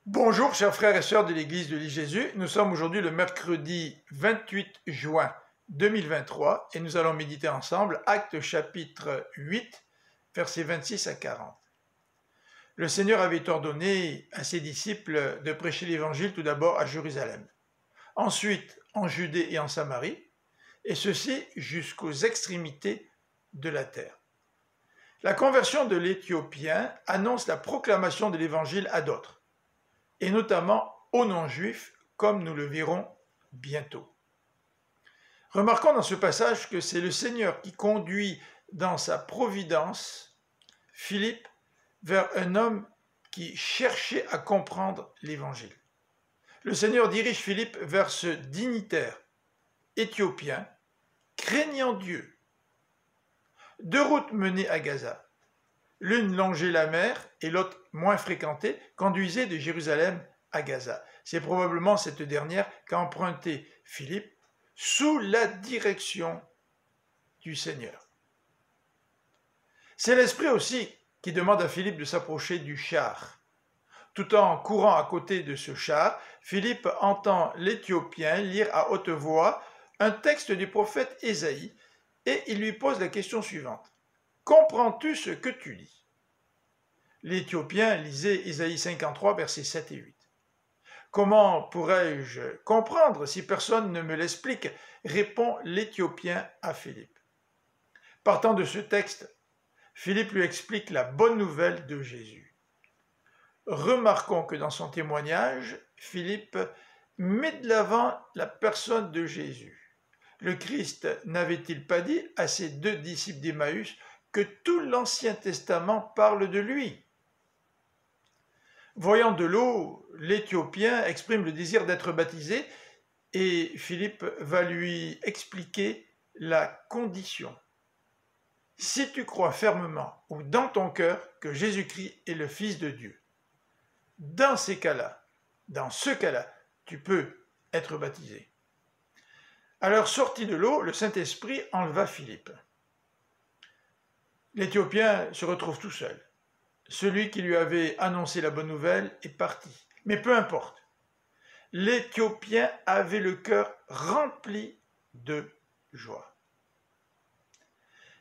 Bonjour chers frères et sœurs de l'église de l'I-Jésus, nous sommes aujourd'hui le mercredi 28 juin 2023 et nous allons méditer ensemble Actes chapitre 8, versets 26 à 40. Le Seigneur avait ordonné à ses disciples de prêcher l'évangile tout d'abord à Jérusalem, ensuite en Judée et en Samarie, et ceci jusqu'aux extrémités de la terre. La conversion de l'Éthiopien annonce la proclamation de l'évangile à d'autres, et notamment aux non-juifs, comme nous le verrons bientôt. Remarquons dans ce passage que c'est le Seigneur qui conduit dans sa providence Philippe vers un homme qui cherchait à comprendre l'Évangile. Le Seigneur dirige Philippe vers ce dignitaire éthiopien, craignant Dieu. Deux routes menaient à Gaza. L'une longeait la mer et l'autre, moins fréquentée, conduisait de Jérusalem à Gaza. C'est probablement cette dernière qu'a emprunté Philippe sous la direction du Seigneur. C'est l'Esprit aussi qui demande à Philippe de s'approcher du char. Tout en courant à côté de ce char, Philippe entend l'Éthiopien lire à haute voix un texte du prophète Ésaïe et il lui pose la question suivante. Comprends-tu ce que tu lis? L'Éthiopien lisait Ésaïe 53, versets 7 et 8. Comment pourrais-je comprendre si personne ne me l'explique? Répond l'Éthiopien à Philippe. Partant de ce texte, Philippe lui explique la bonne nouvelle de Jésus. Remarquons que dans son témoignage, Philippe met de l'avant la personne de Jésus. Le Christ n'avait-il pas dit à ses deux disciples d'Emmaüs que tout l'Ancien Testament parle de lui? Voyant de l'eau, l'Éthiopien exprime le désir d'être baptisé et Philippe va lui expliquer la condition. Si tu crois fermement ou dans ton cœur que Jésus-Christ est le Fils de Dieu, dans ce cas-là, tu peux être baptisé. À leur sortie de l'eau, le Saint-Esprit enleva Philippe. L'Éthiopien se retrouve tout seul. Celui qui lui avait annoncé la bonne nouvelle est parti. Mais peu importe. L'Éthiopien avait le cœur rempli de joie.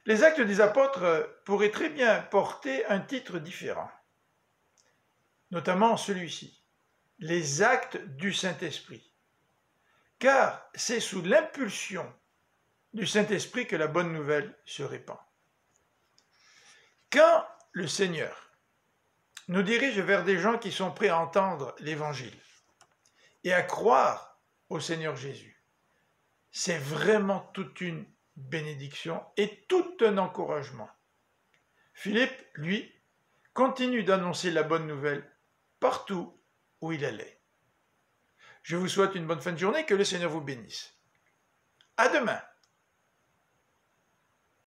Les Actes des Apôtres pourraient très bien porter un titre différent, notamment celui-ci, les Actes du Saint-Esprit. Car c'est sous l'impulsion du Saint-Esprit que la bonne nouvelle se répand. Quand le Seigneur nous dirige vers des gens qui sont prêts à entendre l'Évangile et à croire au Seigneur Jésus, c'est vraiment toute une bénédiction et tout un encouragement. Philippe, lui, continue d'annoncer la bonne nouvelle partout où il allait. Je vous souhaite une bonne fin de journée, que le Seigneur vous bénisse. À demain!